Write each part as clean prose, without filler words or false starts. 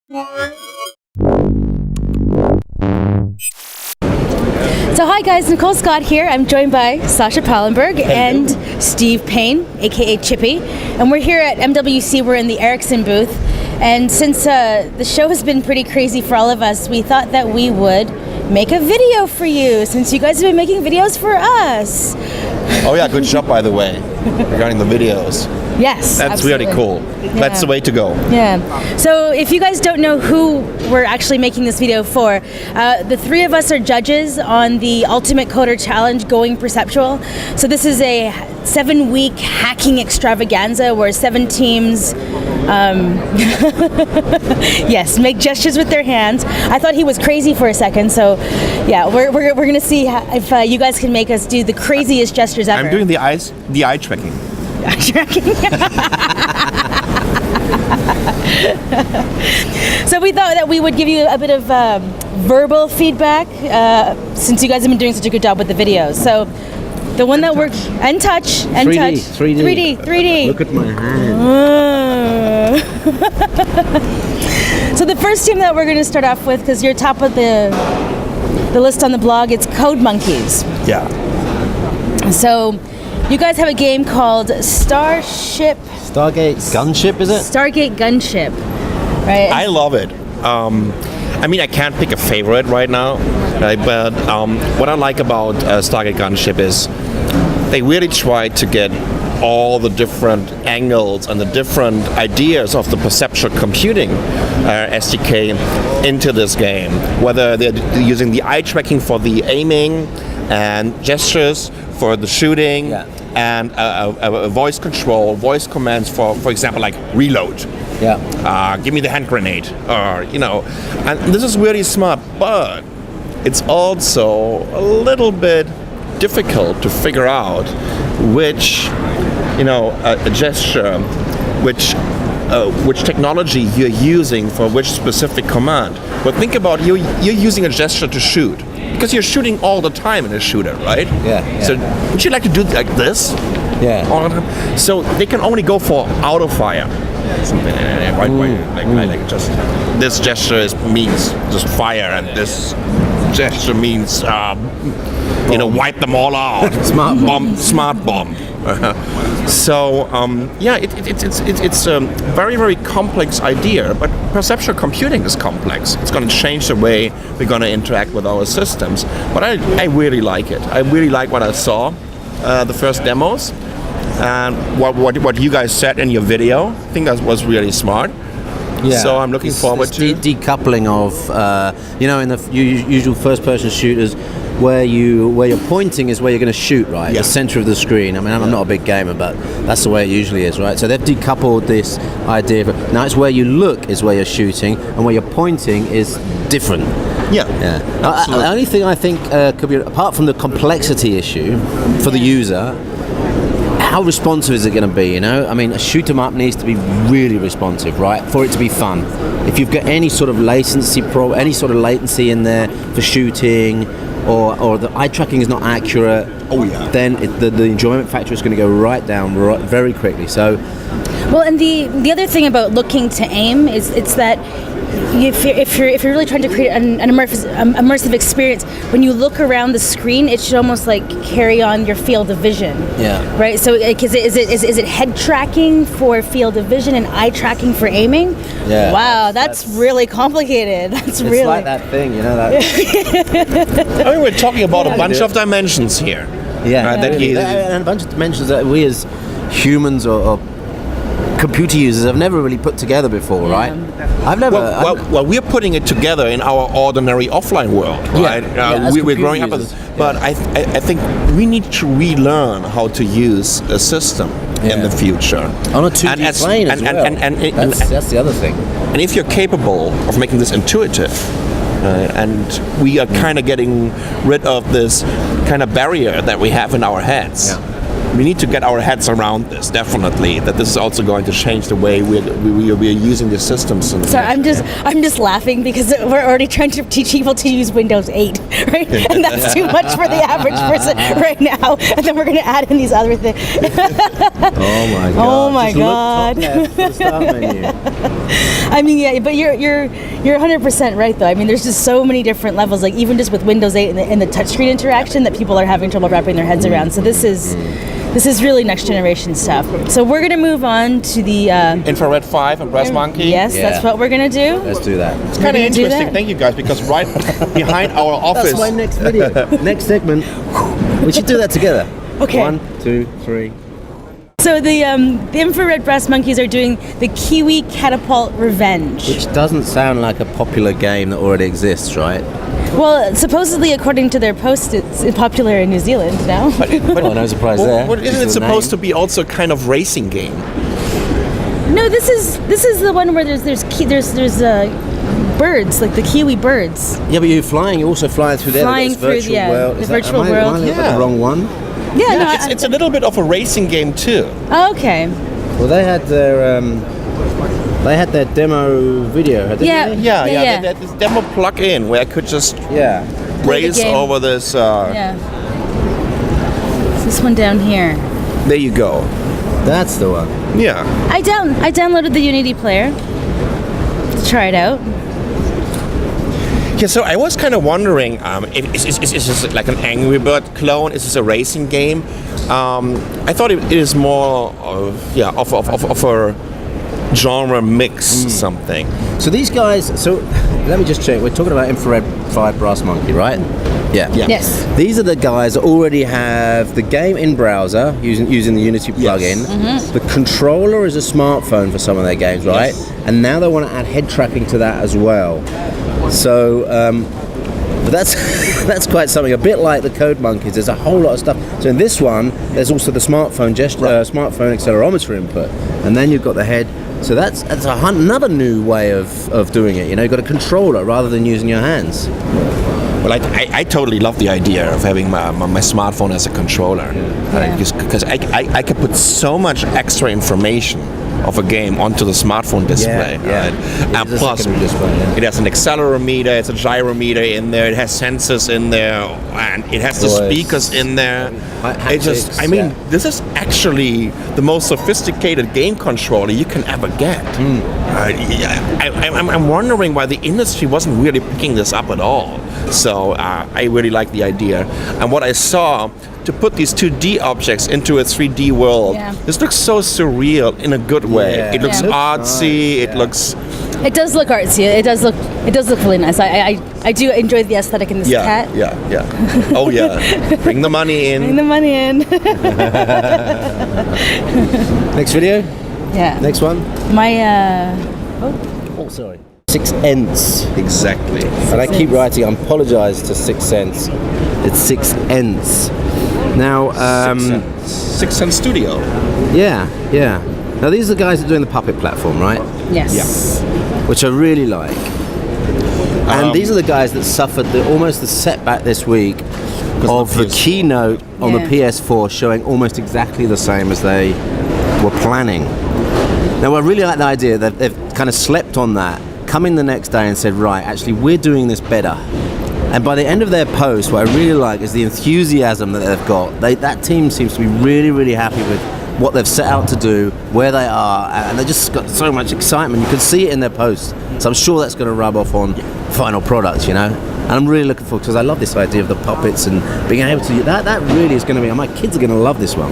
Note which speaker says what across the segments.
Speaker 1: So hi guys, Nicole Scott here. I'm joined by Sasha Pallenberg and Steve Payne, aka Chippy. And we're here at MWC, we're in the Ericsson booth. And since the show has been pretty crazy for all of us, we thought that we would make a video for you, since you guys have been making videos for us.
Speaker 2: Oh yeah, good job by the way, regarding the videos.
Speaker 1: Yes,
Speaker 2: that's
Speaker 1: absolutely.
Speaker 2: really cool. Yeah. That's the way to go.
Speaker 1: Yeah. So if you guys don't know who we're actually making this video for, the three of us are judges on the Ultimate Coder Challenge Going Perceptual. So this is a 7-week hacking extravaganza where 7 teams yes, make gestures with their hands. I thought he was crazy for a second, so yeah, we're gonna see if you guys can make us do the craziest gestures ever.
Speaker 2: I'm doing the eye tracking.
Speaker 1: So we thought that we would give you a bit of verbal feedback since you guys have been doing such a good job with the videos. So the one that works and touch and 3D.
Speaker 2: Look at my hand.
Speaker 1: So the first team that we're going to start off with, because you're top of the list on the blog, it's Code Monkeys.
Speaker 2: Yeah.
Speaker 1: So you guys have a game called
Speaker 3: Stargate Gunship, is it?
Speaker 1: Stargate Gunship, right?
Speaker 2: I love it. I mean, I can't pick a favorite right now, right? But what I like about Stargate Gunship is they really try to get all the different angles and the different ideas of the perceptual computing SDK into this game. Whether they're using the eye tracking for the aiming and gestures for the shooting, and a voice control, voice commands for example, like reload. Give me the hand grenade, or and this is really smart, but it's also a little bit difficult to figure out which a gesture, which technology you're using for which specific command. But think about you're using a gesture to shoot, because you're shooting all the time in a shooter, right?
Speaker 3: Yeah.
Speaker 2: So would you like to do like this?
Speaker 3: Yeah.
Speaker 2: All the time? So they can only go for auto fire. Something right way. Like just this gesture means just fire, and this gesture means wipe them all out. Smart bomb. So it's a very, very complex idea, but perceptual computing is complex. It's going to change the way we're going to interact with our systems. But I really like it. I really like what I saw, the first demos, and what you guys said in your video. I think that was really smart.
Speaker 3: Yeah.
Speaker 2: So I'm looking forward to
Speaker 3: decoupling of in the usual first-person shooters, where you're pointing is where you're going to shoot, right?
Speaker 2: Yeah.
Speaker 3: The center of the screen. I mean, I'm not a big gamer, but that's the way it usually is, right? So they've decoupled this idea. Now it's where you look is where you're shooting, and where you're pointing is different.
Speaker 2: Yeah.
Speaker 3: The only thing I think could be, apart from the complexity issue for the user, how responsive is it going to be? I mean, a shoot 'em up needs to be really responsive, right, for it to be fun. If you've got any sort of latency in there for shooting, or the eye tracking is not accurate, then the enjoyment factor is going to go right down very quickly. So,
Speaker 1: well, and the other thing about looking to aim is it's that if you're really trying to create an immersive experience, when you look around the screen, it should almost like carry on your field of vision.
Speaker 3: Yeah.
Speaker 1: Right. So, is it head tracking for field of vision and eye tracking for aiming?
Speaker 3: Yeah.
Speaker 1: Wow, that's really complicated. It's really
Speaker 3: like that thing, that.
Speaker 2: I mean, we're talking about a bunch of dimensions here.
Speaker 3: Yeah. And a bunch of dimensions that we as humans or computer users have never really put together before, right? I've never.
Speaker 2: Well, we're putting it together in our ordinary offline world, right? We're growing up with it, but I think we need to relearn how to use a system in the future
Speaker 3: on a 2D plane as well. And that's the other thing.
Speaker 2: And if you're capable of making this intuitive, and we are kind of getting rid of this kind of barrier that we have in our heads. we need to get our heads around this, definitely, that this is also going to change the way we're using the systems.
Speaker 1: Sorry, I'm just laughing because we're already trying to teach people to use Windows 8, right? And that's too much for the average person right now. And then we're going to add in these other things.
Speaker 3: Oh my god!
Speaker 1: Oh my
Speaker 3: Just
Speaker 1: god!
Speaker 3: Look top left, the start menu.
Speaker 1: I mean, yeah, but you're 100% right though. I mean, there's just so many different levels. Like even just with Windows 8 and the touchscreen interaction that people are having trouble wrapping their heads around. So this is really next generation stuff. So we're gonna move on to the
Speaker 2: Infrared 5 and Brass Monkey.
Speaker 1: Yes,
Speaker 3: Yeah.
Speaker 1: that's what we're gonna do.
Speaker 3: Let's do that.
Speaker 2: It's kind of
Speaker 1: We're gonna do
Speaker 2: interesting.
Speaker 1: that.
Speaker 2: Thank you guys, because right behind our office.
Speaker 3: That's my next video. Next segment. We should do that together.
Speaker 1: Okay.
Speaker 3: 1, 2, 3.
Speaker 1: So the infrared brass monkeys are doing the Kiwi Catapult Revenge.
Speaker 3: Which doesn't sound like a popular game that already exists, right?
Speaker 1: Well, supposedly according to their post, it's popular in New Zealand now.
Speaker 3: Well, no surprise there.
Speaker 2: But isn't it supposed to be also a kind of racing game?
Speaker 1: No, this is the one where there's birds, like the Kiwi birds.
Speaker 3: Yeah, but you're flying. You're also flying through there.
Speaker 1: Flying
Speaker 3: This
Speaker 1: through,
Speaker 3: virtual
Speaker 1: yeah,
Speaker 3: world.
Speaker 1: the
Speaker 3: Is that-
Speaker 1: virtual
Speaker 3: am I
Speaker 1: world.
Speaker 3: looking at
Speaker 2: Yeah.
Speaker 3: the wrong one.
Speaker 1: Yeah, no,
Speaker 2: It's a little bit of a racing game too.
Speaker 1: okay.
Speaker 3: Well, they had their demo video. Didn't
Speaker 1: Yeah.
Speaker 3: they?
Speaker 2: Yeah. There's this demo plug-in where I could just
Speaker 3: Yeah.
Speaker 1: Play the
Speaker 2: race
Speaker 1: game.
Speaker 2: over this.
Speaker 1: Yeah. It's this one down here.
Speaker 2: There you go.
Speaker 3: That's the one.
Speaker 2: Yeah.
Speaker 1: I downloaded the Unity player to try it out.
Speaker 2: Yeah, so I was kind of wondering, is this like an Angry Bird clone? Is this a racing game? I thought it is more of a genre mix something.
Speaker 3: So these guys. So let me just check. We're talking about Infrared 5 Brass Monkey, right? Yeah.
Speaker 2: Yeah.
Speaker 1: Yes.
Speaker 3: These are the guys that already have the game in browser using the Unity plugin. The controller is a smartphone for some of their games, right?
Speaker 2: Yes.
Speaker 3: And now they want to add head tracking to that as well. So, but that's quite something. A bit like the Code Monkeys, there's a whole lot of stuff. So in this one, there's also the smartphone smartphone accelerometer input, and then you've got the head. So that's another new way of doing it. You know, you've got a controller rather than using your hands.
Speaker 2: Well, I totally love the idea of having my smartphone as a controller. Because I could put so much extra information of a game onto the smartphone display.
Speaker 3: Yeah.
Speaker 2: Right?
Speaker 3: It is a
Speaker 2: Plus,
Speaker 3: secondary display, yeah.
Speaker 2: it has an accelerometer, it's a gyrometer in there, it has sensors in there, and it has the
Speaker 3: Voice.
Speaker 2: speakers in there.
Speaker 3: Haptics,
Speaker 2: I mean,
Speaker 3: yeah.
Speaker 2: this is actually the most sophisticated game controller you can ever get. I'm wondering why the industry wasn't really picking this up at all. So I really like the idea. And what I saw, to put these 2D objects into a 3D world, this looks so surreal in a good way.
Speaker 3: Yeah.
Speaker 2: It looks
Speaker 1: Yeah.
Speaker 2: artsy. It
Speaker 3: Yeah.
Speaker 2: looks
Speaker 1: It does look artsy. It does look really nice. I do enjoy the aesthetic in this cat.
Speaker 2: yeah. Oh yeah, bring the money in.
Speaker 1: Bring the money in.
Speaker 3: Next video.
Speaker 1: Yeah.
Speaker 3: Next one.
Speaker 1: My
Speaker 3: Oh, sorry. 6 Ents.
Speaker 2: Exactly.
Speaker 3: And I keep writing. I apologise to 6 Cents. It's 6 Ents. Now,
Speaker 2: Six Sense Studio.
Speaker 3: yeah. Now these are the guys that are doing the puppet platform, right?
Speaker 1: yes.
Speaker 3: Which I really like. And these are the guys that suffered almost the setback this week of the keynote on the PS4 showing almost exactly the same as they were planning. Now I really like the idea that they've kind of slept on that, come in the next day and said, right, actually we're doing this better. And by the end of their post, what I really like is the enthusiasm that they've got. That team seems to be really, really happy with what they've set out to do, where they are, and they just got so much excitement. You can see it in their posts. So I'm sure that's going to rub off on final products, you know. And I'm really looking forward, because I love this idea of the puppets and being able to. That really is going to be. My kids are going to love this one.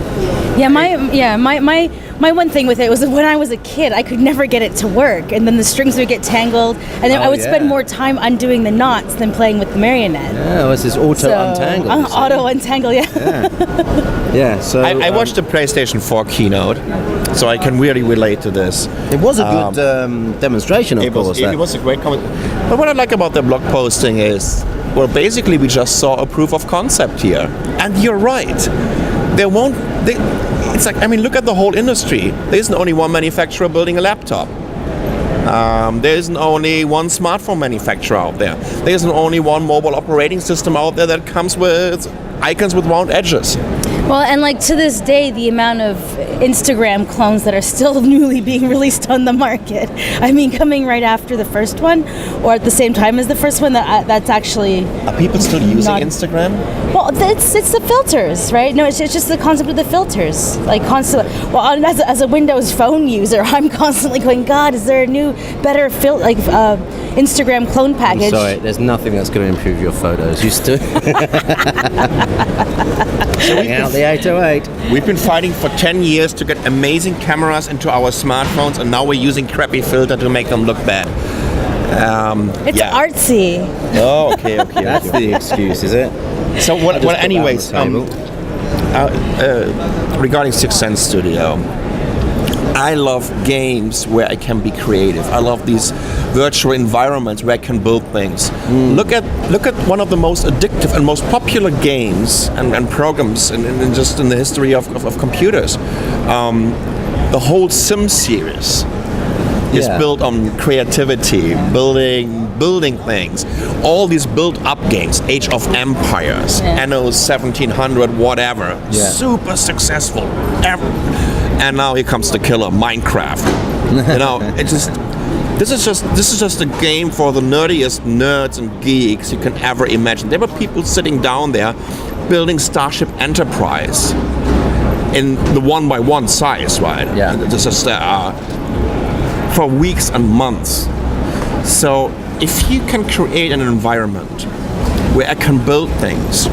Speaker 1: Yeah, my one thing with it was that when I was a kid, I could never get it to work, and then the strings would get tangled, and then I would spend more time undoing the knots than playing with the marionette.
Speaker 3: Yeah, well, it's this untangle. you see.
Speaker 1: Auto untangle, yeah.
Speaker 3: Yeah. So
Speaker 2: I watched the PlayStation 4 keynote, so I can really relate to this.
Speaker 3: It was a good demonstration, of course.
Speaker 2: It was a great comment. But what I like about the blog posting is, well, basically we just saw a proof of concept here, and you're right. It's like, I mean, look at the whole industry. There isn't only one manufacturer building a laptop. There isn't only one smartphone manufacturer out there. There isn't only one mobile operating system out there that comes with icons with round edges.
Speaker 1: Well, and like to this day, the amount of Instagram clones that are still newly being released on the market. I mean, coming right after the first one, or at the same time as the first one, that's actually.
Speaker 2: Are people still using Instagram?
Speaker 1: Well, it's the filters, right? No, it's just the concept of the filters. Like constantly. Well, as a Windows Phone user, I'm constantly going, God, is there a new, better Instagram clone package?
Speaker 3: I'm sorry, there's nothing that's going to improve your photos. You still. Out the 808.
Speaker 2: We've been fighting for 10 years to get amazing cameras into our smartphones, and now we're using crappy filter to make them look bad.
Speaker 1: It's artsy.
Speaker 2: Oh, okay.
Speaker 3: That's the excuse, is it?
Speaker 2: So, anyways, regarding Sixth Sense Studio, I love games where I can be creative. I love these virtual environments where I can build things. Look at one of the most addictive and most popular games and programs in just in the history of computers. The whole Sim series is built on creativity, building things. All these build-up games, Age of Empires, Anno 1700, whatever, super successful. And now here comes the killer, Minecraft. This is just a game for the nerdiest nerds and geeks you can ever imagine. There were people sitting down there building Starship Enterprise in the 1x1 size, right?
Speaker 3: Yeah.
Speaker 2: This is for weeks and months. So if you can create an environment where I can build things,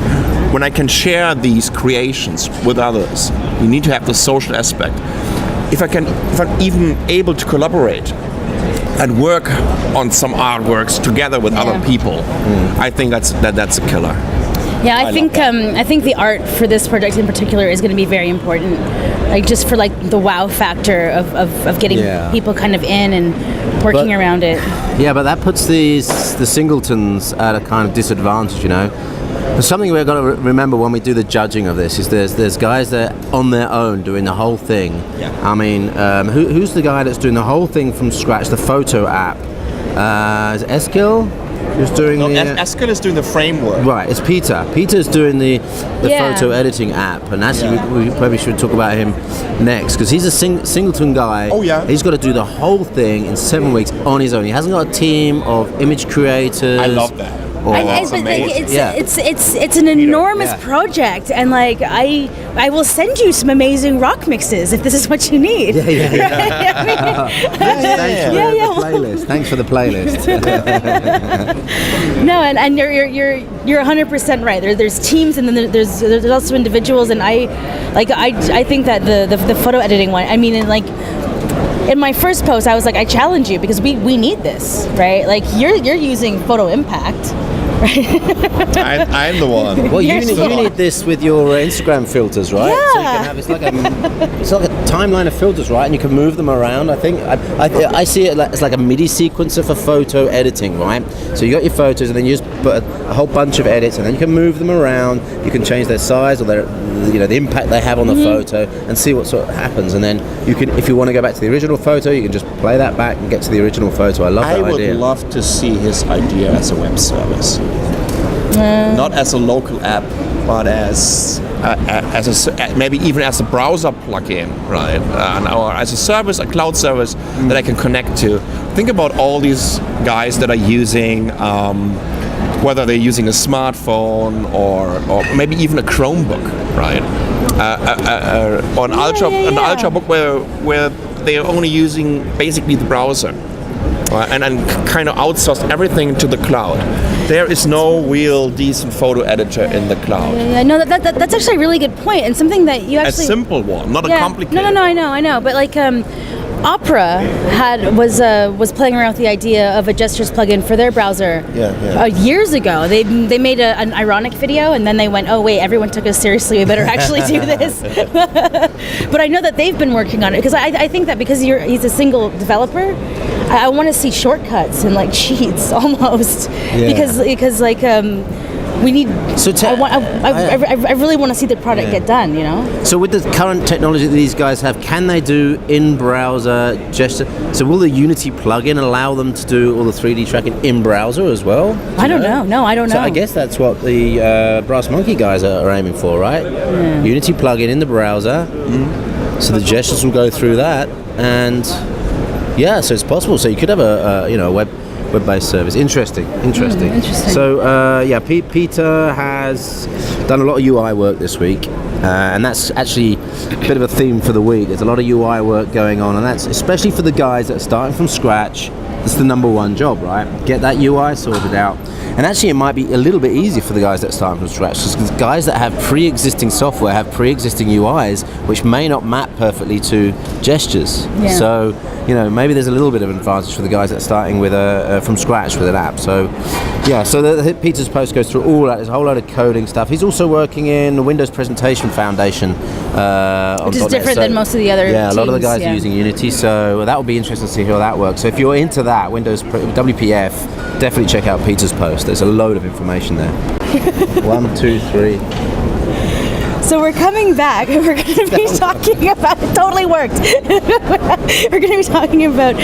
Speaker 2: when I can share these creations with others, you need to have the social aspect. If I'm even able to collaborate and work on some artworks together with other people, I think that's a killer.
Speaker 1: Yeah, I think the art for this project in particular is going to be very important. Like just for like the wow factor of getting people kind of in and working around it.
Speaker 3: Yeah, but that puts the singletons at a kind of disadvantage, you know. There's something we've got to remember when we do the judging of this is there's guys that are on their own doing the whole thing.
Speaker 2: Yeah.
Speaker 3: I mean, who's the guy that's doing the whole thing from scratch? The photo app. Is it Eskill? Who's doing
Speaker 2: Eskill is doing the framework.
Speaker 3: Right, it's Peter. Peter's doing the photo editing app, and actually we probably should talk about him next because he's a singleton guy.
Speaker 2: Oh yeah.
Speaker 3: He's got to do the whole thing in 7 weeks on his own. He hasn't got a team of image creators.
Speaker 2: I love that.
Speaker 1: It's an enormous project, and like I will send you some amazing rock mixes if this is what you need.
Speaker 3: Thanks for the playlist.
Speaker 1: No, and you're 100% right. There's teams, and then there's also individuals, and I think that the photo editing one. I mean, in my first post, I was like, I challenge you because we need this, right? Like you're using Photo Impact.
Speaker 2: I'm the one.
Speaker 3: Well, you need this with your Instagram filters, right?
Speaker 1: Yeah.
Speaker 3: So you can have it's like a timeline of filters, right? And you can move them around. I think I see it as like a MIDI sequencer for photo editing, right? So you got your photos, and then you just put a whole bunch of edits, and then you can move them around. You can change their size or their the impact they have on the photo, and see what sort of happens. And then you can, if you want to go back to the original photo, you can just play that back and get to the original photo. I love that idea.
Speaker 2: I would love to see his idea as a web service. Not as a local app, but as maybe even as a browser plugin, right? Or as a service, a cloud service that I can connect to. Think about all these guys that are using, whether they're using a smartphone or maybe even a Chromebook, right? Or an Ultrabook where they are only using basically the browser. And kind of outsource everything to the cloud. There is no real decent photo editor in the cloud.
Speaker 1: Yeah, no, that's actually a really good point, and something that you actually...
Speaker 2: A simple one, not a complicated.
Speaker 1: No, I know. But like, Opera was playing around with the idea of a gestures plugin for their browser years ago. They made an ironic video, and then they went, oh wait, everyone took us seriously, we better actually do this. But I know that they've been working on it, because I think that because he's a single developer, I want to see shortcuts and like cheats almost, because like we need.
Speaker 3: So
Speaker 1: I really want to see the product get done. You know.
Speaker 3: So with the current technology that these guys have, can they do in-browser gesture? So will the Unity plugin allow them to do all the 3D tracking in browser as well?
Speaker 1: I don't know. No, I don't know.
Speaker 3: So I guess that's what the Brass Monkey guys are aiming for, right?
Speaker 1: Yeah.
Speaker 3: Unity plugin in the browser, so the gestures will go through that, and yeah, so it's possible. So you could have a web-based service. Interesting.
Speaker 1: Interesting.
Speaker 3: So Peter has done a lot of UI work this week, and that's actually a bit of a theme for the week. There's a lot of UI work going on, and that's especially for the guys that are starting from scratch. That's the number one job, right? Get that UI sorted out. And actually it might be a little bit easier for the guys that start from scratch, because guys that have pre-existing software have pre-existing UIs which may not map perfectly to gestures.
Speaker 1: Yeah.
Speaker 3: So, maybe there's a little bit of an advantage for the guys that are starting with from scratch with an app. So, yeah, so Peter's post goes through all that. There's a whole load of coding stuff. He's also working in the Windows Presentation Foundation.
Speaker 1: Which is different than most of the other
Speaker 3: Yeah, a lot of the
Speaker 1: teams,
Speaker 3: guys are using Unity, so that will be interesting to see how that works. So if you're into that, Windows WPF, definitely check out Peter's post. There's a load of information there. 1, 2, 3.
Speaker 1: So we're coming back. We're going to be talking about. It totally worked. We're going to be talking about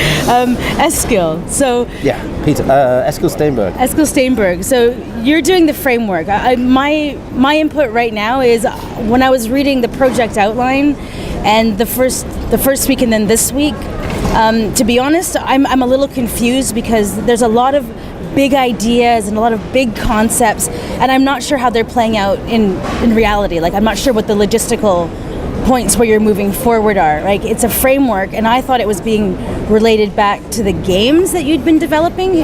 Speaker 1: Eskill. So
Speaker 3: yeah, Peter, Eskill Steinberg.
Speaker 1: Eskill Steinberg. So you're doing the framework. My input right now is when I was reading the project outline, and the first week and then this week. To be honest, I'm a little confused because there's a lot of big ideas and a lot of big concepts, and I'm not sure how they're playing out in reality. Like, I'm not sure what the logistical points where you're moving forward are. Like, it's a framework, and I thought it was being related back to the games that you'd been developing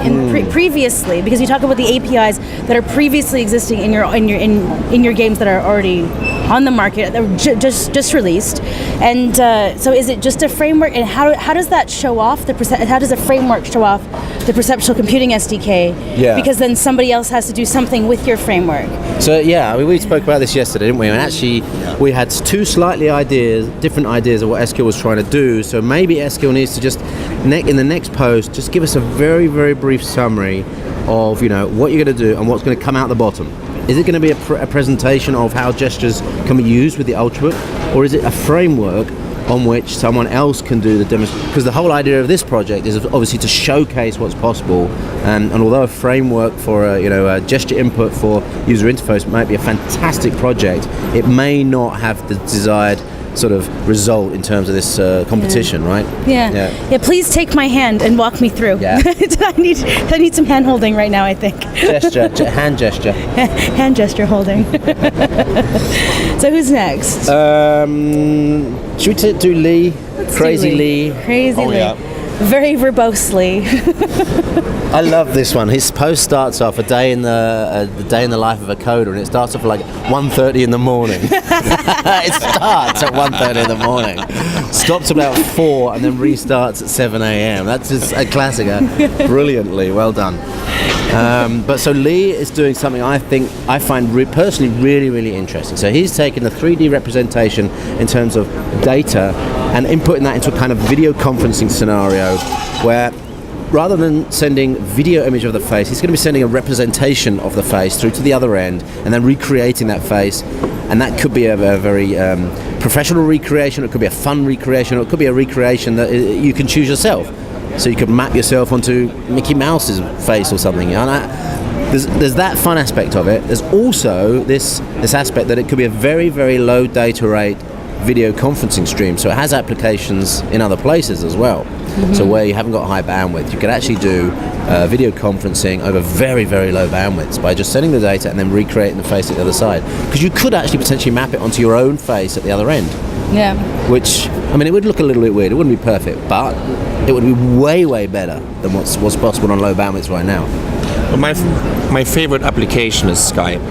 Speaker 1: previously, because you talk about the APIs that are previously existing in your games that are already on the market, that were just released. And so is it just a framework, and how does that show off how does a framework show off the Perceptual Computing SDK?
Speaker 3: Yeah.
Speaker 1: Because then somebody else has to do something with your framework.
Speaker 3: So yeah, we spoke about this yesterday, didn't we? And actually, we had two slightly different ideas of what Eskill was trying to do. So maybe Eskill needs to just, in the next post, just give us a very, very brief summary of what you're going to do and what's going to come out the bottom. Is it going to be a presentation of how gestures can be used with the Ultrabook, or is it a framework on which someone else can do the demonstration? Because the whole idea of this project is obviously to showcase what's possible, and although a framework for a gesture input for user interface might be a fantastic project, it may not have the desired sort of result in terms of this competition, right?
Speaker 1: Yeah. Please take my hand and walk me through.
Speaker 3: Yeah.
Speaker 1: I need some hand holding right now, I think.
Speaker 3: Hand gesture.
Speaker 1: Hand gesture holding. So who's next?
Speaker 3: Should we do Lee? Crazy Lee.
Speaker 1: Crazy Lee.
Speaker 2: Yeah.
Speaker 1: Very verbosely.
Speaker 3: I love this one. His post starts off the day in the life of a coder, and it starts off at like 1:30 in the morning. It starts at 1:30 in the morning, stops about 4, and then restarts at 7 a.m. That's just a classic. Brilliantly well done. But so Lee is doing something I find personally really, really interesting. So he's taken the 3D representation in terms of data and inputting that into a kind of video conferencing scenario where, rather than sending video image of the face, he's going to be sending a representation of the face through to the other end and then recreating that face. And that could be a very professional recreation, it could be a fun recreation, or it could be a recreation that you can choose yourself. So you could map yourself onto Mickey Mouse's face or something. And there's that fun aspect of it. There's also this aspect that it could be a very, very low data rate video conferencing stream, so it has applications in other places as well. So where you haven't got high bandwidth, you could actually do video conferencing over very, very low bandwidths by just sending the data and then recreating the face at the other side, because you could actually potentially map it onto your own face at the other end.
Speaker 1: Yeah.
Speaker 3: Which, I mean, it would look a little bit weird, it wouldn't be perfect, but it would be way, way better than what's possible on low bandwidths right now.
Speaker 2: Well, my favorite application is Skype,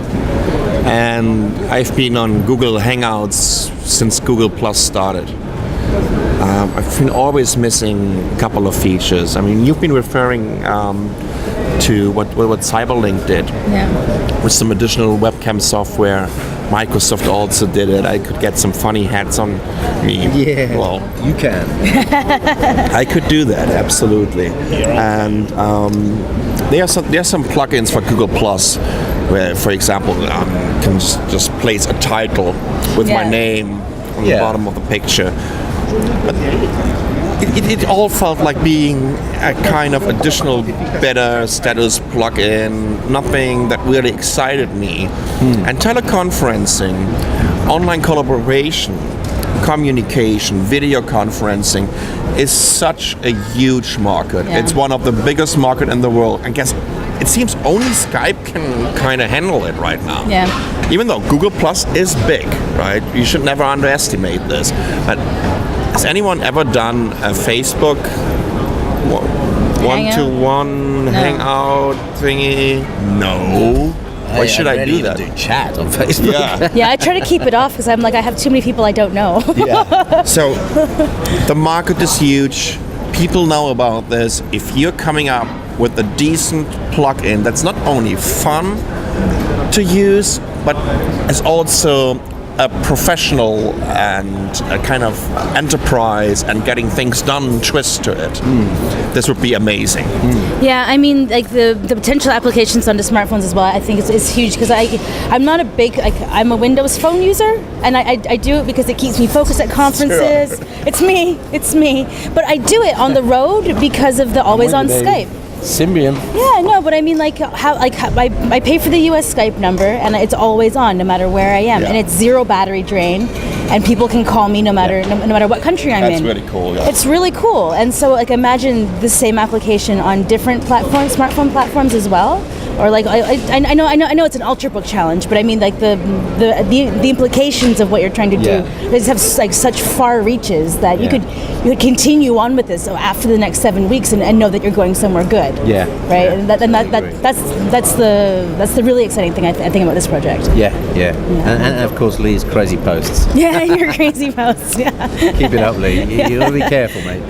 Speaker 2: and I've been on Google Hangouts since Google Plus started. I've been always missing a couple of features. I mean, you've been referring to what Cyberlink did, with some additional webcam software. Microsoft also did it. I could get some funny hats on me.
Speaker 3: Yeah,
Speaker 2: well,
Speaker 3: you can.
Speaker 2: I could do that, absolutely. And there are some plugins for Google Plus where, for example, can just place a title with my name on the bottom of the picture. But it all felt like being a kind of additional better status plugin, nothing that really excited me. And teleconferencing, online collaboration, communication, video conferencing is such a huge market. It's one of the biggest market in the world. I guess it seems only Skype can kind of handle it right now.
Speaker 1: Yeah.
Speaker 2: Even though Google Plus is big, right? You should never underestimate this. But has anyone ever done a Facebook one-to-one hangout thingy? No. Why should I do that?
Speaker 3: Do chat on Facebook.
Speaker 2: Yeah.
Speaker 1: Yeah, I try to keep it off because I'm like, I have too many people I don't know.
Speaker 3: Yeah.
Speaker 2: So the market is huge. People know about this. If you're coming up with a decent plugin that's not only fun to use, but is also a professional and a kind of enterprise and getting things done twist to it, this would be amazing.
Speaker 1: Yeah, I mean, like the potential applications onto smartphones as well, I think is huge because I'm not a big, I'm a Windows phone user, and I do it because it keeps me focused at conferences. Sure. It's me. But I do it on the road because of the always on Skype.
Speaker 3: Symbian.
Speaker 1: Yeah, no, but I mean, I pay for the US Skype number, and it's always on, no matter where I am, and it's zero battery drain, and people can call me no matter what country I'm in.
Speaker 2: That's really cool. Yeah.
Speaker 1: It's really cool, and so imagine the same application on different platforms, smartphone platforms as well. Or I know it's an Ultrabook challenge, but I mean the implications of what you're trying to do. They just have such far reaches that you could continue on with this after the next 7 weeks and know that you're going somewhere good.
Speaker 3: Yeah.
Speaker 1: Right. And that's the really exciting thing I think about this project.
Speaker 3: Yeah. And of course Lee's crazy posts.
Speaker 1: Yeah, your crazy posts. Yeah.
Speaker 3: Keep it up, Lee. You gotta be careful, mate.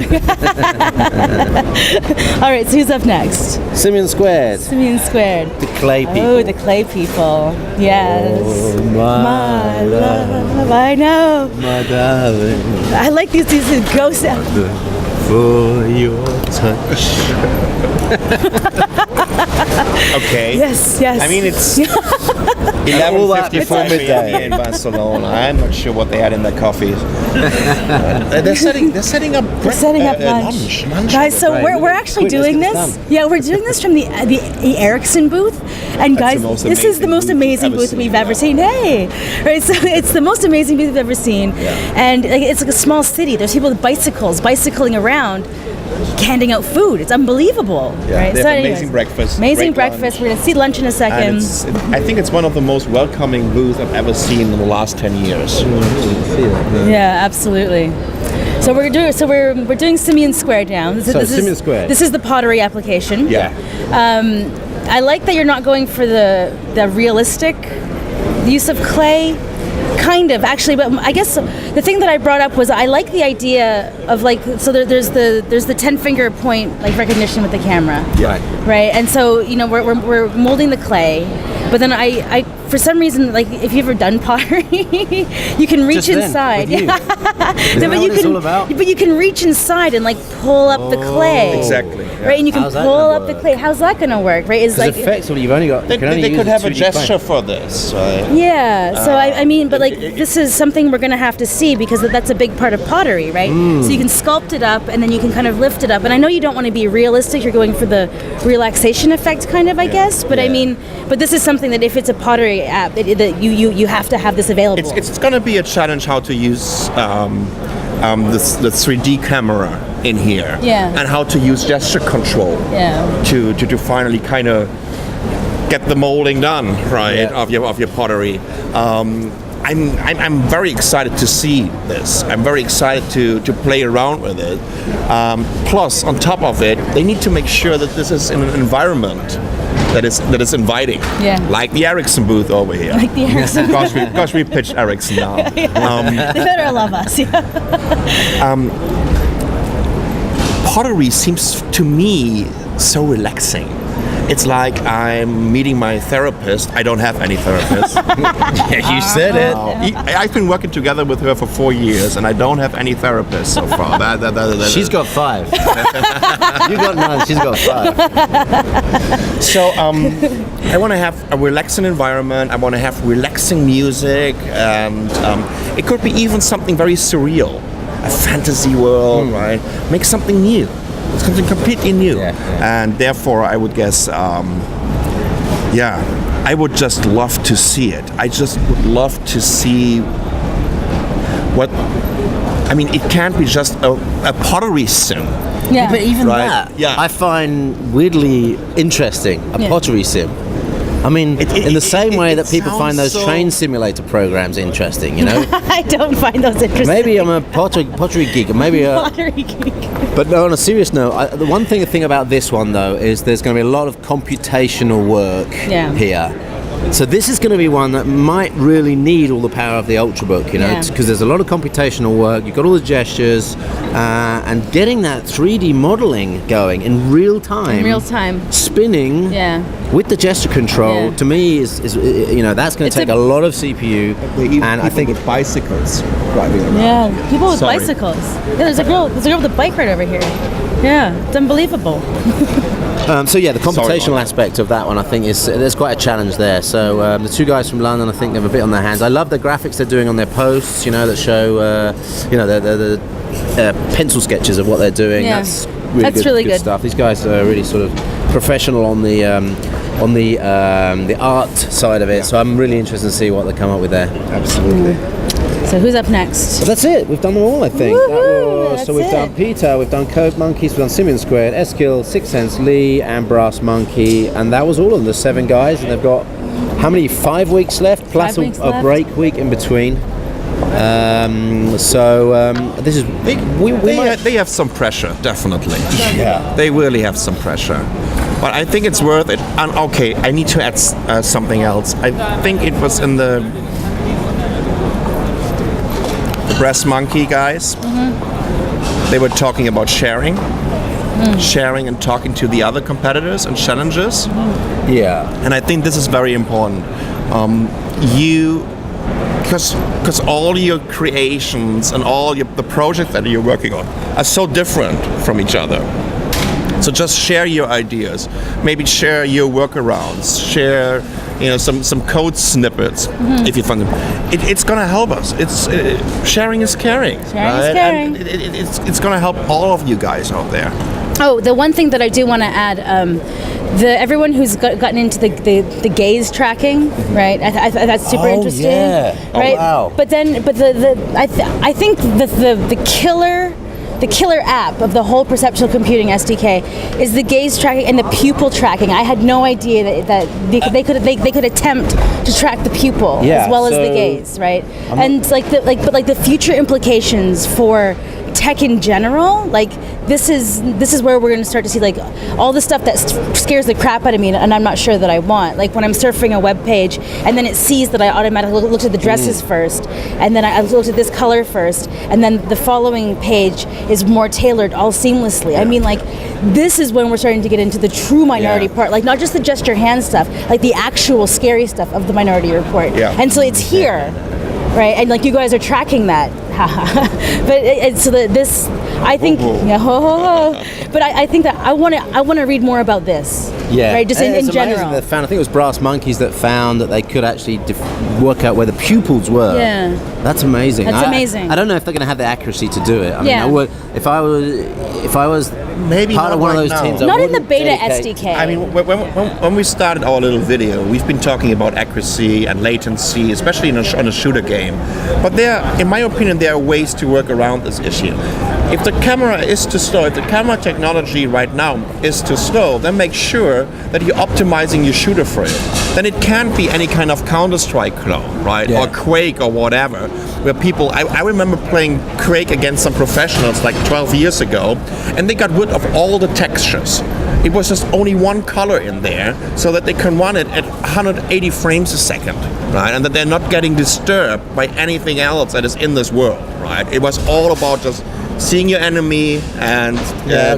Speaker 1: All right. So who's up next?
Speaker 3: Simian Squared.
Speaker 1: Simian Squared.
Speaker 3: The clay people.
Speaker 1: Oh, the clay people. Yes.
Speaker 3: Oh, my
Speaker 1: love. I know.
Speaker 3: My darling.
Speaker 1: I like these ghosts.
Speaker 3: For your touch.
Speaker 2: Okay.
Speaker 1: Yes.
Speaker 2: I mean, it's 11:54 midday in Barcelona. I'm not sure what they had in their coffees. They're setting up lunch.
Speaker 1: Guys, so we're actually doing this. Yeah, we're doing this from the Ericsson booth, and guys, this is the most amazing booth we've ever seen. Hey, right? So it's the most amazing booth we've ever seen, and it's like a small city. There's people with bicycling around, handing out food. It's unbelievable.
Speaker 2: Yeah.
Speaker 1: Right?
Speaker 2: They
Speaker 1: So
Speaker 2: have
Speaker 1: anyways,
Speaker 2: amazing breakfast.
Speaker 1: Amazing
Speaker 2: great
Speaker 1: breakfast.
Speaker 2: lunch.
Speaker 1: We're gonna see lunch in a second.
Speaker 2: And I think it's one of the most welcoming booths I've ever seen in the last 10 years.
Speaker 1: Yeah, absolutely. So we're doing Simian Squared now.
Speaker 3: Simian Squared.
Speaker 1: This is the pottery application.
Speaker 2: Yeah.
Speaker 1: I like that you're not going for the realistic use of clay. Kind of, actually, but I guess the thing that I brought up was I like the idea of there's the 10-finger point recognition with the camera.
Speaker 2: Yeah.
Speaker 1: Right, and so we're molding the clay, but then I for some reason if you've ever done pottery, you can reach inside.
Speaker 3: Isn't that what it's all about?
Speaker 1: But you can reach inside and pull up the clay.
Speaker 2: Exactly.
Speaker 1: Right, and you can pull up the clay. How's that going to work? Right,
Speaker 3: Because effectively you've only got.
Speaker 2: They could have a gesture for this. Right?
Speaker 1: Yeah. So I mean, but this is something we're going to have to see because that's a big part of pottery, right? So you can sculpt it up and then you can kind of lift it up. And I know you don't want to be realistic. You're going for the relaxation effect, kind of, I guess. But I mean, but this is something that if it's a pottery app, that you have to have this available.
Speaker 2: It's going to be a challenge how to use the 3D camera in here, and how to use gesture control, to finally kind of get the molding done, right, of your pottery. I'm very excited to see this. I'm very excited to play around with it. Plus, on top of it, they need to make sure that this is in an environment that is inviting. Like the Ericsson booth over here.
Speaker 1: Like the Ericsson.
Speaker 2: Gosh, we pitched Ericsson now.
Speaker 1: They better love us.
Speaker 2: Pottery seems to me so relaxing. it's like I'm meeting my therapist. I don't have any therapist.
Speaker 3: Yeah, you said it.
Speaker 2: I've been working together with her for 4 years, and I don't have any therapist so far.
Speaker 3: She's got 5. You got none. She's got 5.
Speaker 2: So I want to have a relaxing environment. I want to have relaxing music, and it could be even something very surreal, a fantasy world, right? Make something new, something completely new, and therefore I would guess, I would just love to see it. I just would love to see what. I mean, it can't be just a pottery sim.
Speaker 1: Yeah.
Speaker 3: But even
Speaker 2: Right.
Speaker 3: that, I find weirdly interesting. A pottery sim. I mean, in the same way that people find those train simulator programs interesting, you know.
Speaker 1: I don't find those interesting.
Speaker 3: Maybe I'm a pottery geek, or maybe
Speaker 1: pottery geek.
Speaker 3: But no, on a serious note, the one thing about this one though is there's going to be a lot of computational work here. So this is going to be one that might really need all the power of the Ultrabook, you know, because there's a lot of computational work. You've got all the gestures, and getting that 3D modeling going in real time, spinning with the gesture control. To me, is you know, that's going to take a lot of CPU. And I think
Speaker 2: with bicycles driving around.
Speaker 1: Yeah, people with bicycles. Yeah, there's a girl with a bike right over here. Yeah, it's unbelievable.
Speaker 3: So the computational aspect of that one, I think, there's quite a challenge there. So the two guys from London, I think, have a bit on their hands. I love the graphics they're doing on their posts, you know, that show, the pencil sketches of what they're doing.
Speaker 1: Yeah.
Speaker 3: That's really good stuff. These guys are really sort of professional on the art side of it. So I'm really interested to see what they come up with there.
Speaker 2: Absolutely.
Speaker 1: So who's up next?
Speaker 3: But that's it. We've done them all, I think. So we've done Peter, we've done Code Monkeys, we've done Simian Squared, Eskill, Sixth Sense Lee, and Brass Monkey, and that was all of them. The 7 guys, and they've got how many? 5 weeks left, plus a break week in between. This is
Speaker 2: they have some pressure, definitely.
Speaker 3: Yeah,
Speaker 2: they really have some pressure. But I think it's worth it. And okay, I need to add something else. I think it was in the Brass Monkey guys. They were talking about sharing and talking to the other competitors and challengers.
Speaker 3: Yeah.
Speaker 2: And I think this is very important. Because all your creations and all the projects that you're working on are so different from each other. So just share your ideas. Maybe share your workarounds. Share, some code snippets if you find them. It's gonna help us. Sharing is caring.
Speaker 1: Sharing is caring.
Speaker 2: And it's gonna help all of you guys out there.
Speaker 1: Oh, the one thing that I do want to add, everyone who's gotten into the gaze tracking, right? That's super interesting, right?
Speaker 3: Oh, wow.
Speaker 1: But I think the killer app of the whole Perceptual Computing SDK is the gaze tracking and the pupil tracking. I had no idea that they could attempt to track the pupil as well as the gaze, right? And the future implications for tech in general, this is where we're going to start to see all the stuff that scares the crap out of me, and I'm not sure that I want. Like when I'm surfing a web page and then it sees that I automatically looked at the dresses first, and then I looked at this color first, and then the following page is more tailored all seamlessly. I mean, this is when we're starting to get into the true Minority Report, not just the gesture hand stuff, the actual scary stuff of the Minority Report. Yeah. And so it's here. Right, and you guys are tracking that, but I think, but I think that I want to read more about this.
Speaker 3: Yeah,
Speaker 1: right, just in general.
Speaker 3: I think it was Brass Monkeys that found that they could actually work out where the pupils were.
Speaker 1: Yeah,
Speaker 3: that's amazing.
Speaker 1: That's amazing.
Speaker 3: I don't know if they're going to have the accuracy to do it. I mean, I would if I was maybe part of one of those teams.
Speaker 1: Not in the beta SDK.
Speaker 2: I mean, when we started our little video, we've been talking about accuracy and latency, especially on a shooter game. But in my opinion, there are ways to work around this issue. If the camera is too slow, if the camera technology right now is too slow, then make sure that you're optimizing your shooter for it. Then it can't be any kind of Counter-Strike clone, right? Yeah. Or Quake or whatever, where people, I remember playing Quake against some professionals 12 years ago, and they got rid of all the textures. It was just only one color in there, so that they can run it at 180 frames a second, right? And that they're not getting disturbed by anything else that is in this world, right? It was all about just seeing your enemy and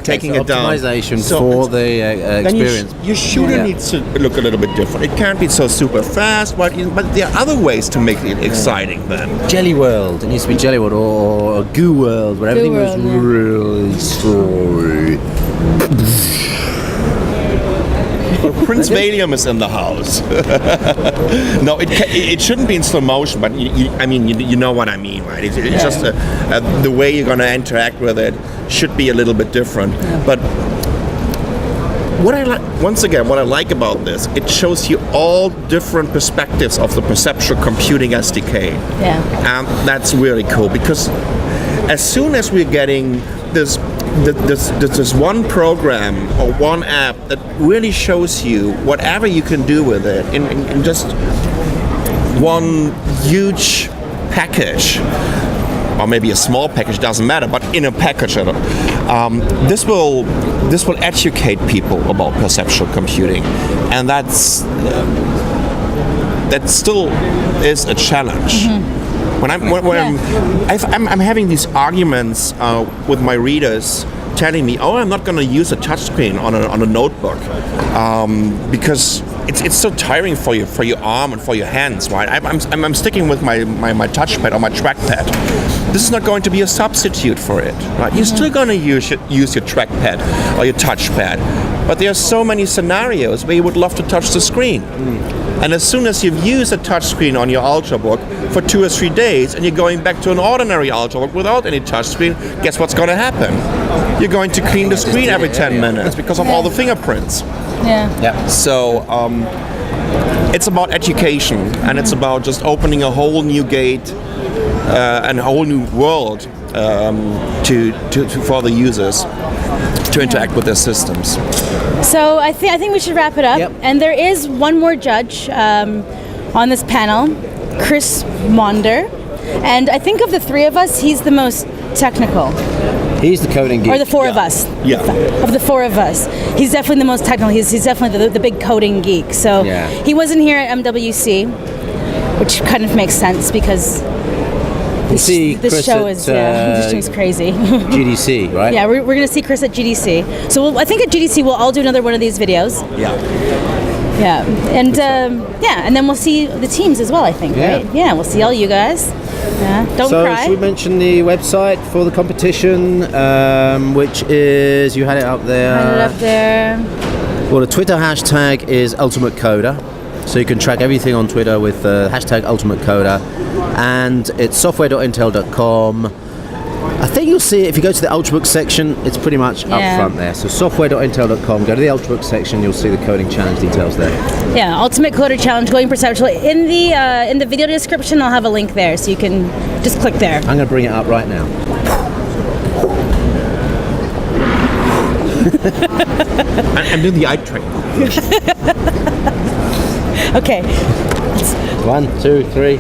Speaker 2: taking it down.
Speaker 3: Optimization for the
Speaker 2: then
Speaker 3: experience.
Speaker 2: your shooter needs to look a little bit different. It can't be so super fast, but there are other ways to make it exciting then.
Speaker 3: Jelly World. It needs to be Jelly World or Goo World, where everything was really slow.
Speaker 2: Prince Valium is in the house. No, it shouldn't be in slow motion, but you know what I mean, right? It's just the way you're going to interact with it should be a little bit different. But what I like about this, it shows you all different perspectives of the perceptual computing SDK.
Speaker 1: Yeah.
Speaker 2: And that's really cool, because as soon as we're getting this one program or one app that really shows you whatever you can do with it in just one huge package, or maybe a small package, doesn't matter, but in a package, this will educate people about perceptual computing, and that still is a challenge. When I'm having these arguments with my readers, telling me, "Oh, I'm not going to use a touchscreen on a notebook because it's so tiring for your arm and for your hands." Right? I'm sticking with my touchpad or my trackpad. This is not going to be a substitute for it. Right? You're still going to use your trackpad or your touchpad, but there are so many scenarios where you would love to touch the screen. And as soon as you've used a touchscreen on your Ultrabook for 2 or 3 days and you're going back to an ordinary Ultrabook without any touchscreen, guess what's going to happen? You're going to clean the screen every 10 minutes because of all the fingerprints.
Speaker 3: Yeah.
Speaker 2: So it's about education, and it's about just opening a whole new gate and a whole new world for the users to interact with their systems.
Speaker 1: So I think we should wrap it up.
Speaker 3: Yep.
Speaker 1: And there is one more judge on this panel, Chris Monder. And I think of the three of us, he's the most technical.
Speaker 3: He's the coding geek.
Speaker 1: Or the four of us.
Speaker 2: Yeah.
Speaker 1: Of the four of us. He's definitely the most technical. He's definitely the big coding geek. So he wasn't here at MWC, which kind of makes sense because this show is crazy.
Speaker 3: GDC, right?
Speaker 1: Yeah, we're going to see Chris at GDC. So I think at GDC we'll all do another one of these videos.
Speaker 2: Yeah.
Speaker 1: Yeah, and and then we'll see the teams as well, I think, right? Yeah, we'll see all you guys. Yeah, don't cry.
Speaker 3: So should we mention the website for the competition, which is, you had it up there.
Speaker 1: Had it up there.
Speaker 3: Well, the Twitter hashtag is Ultimate Coder. So you can track everything on Twitter with hashtag Ultimate Coder. And it's software.intel.com. I think you'll see it if you go to the Ultrabook section, it's pretty much up front there. So software.intel.com, go to the Ultrabook section, you'll see the coding challenge details there.
Speaker 1: Yeah, Ultimate Coder Challenge, going Perceptual. In the video description, I'll have a link there, so you can just click there.
Speaker 3: I'm going to bring it up right now.
Speaker 2: I'm doing the eye train.
Speaker 1: Okay.
Speaker 3: 1, 2, 3.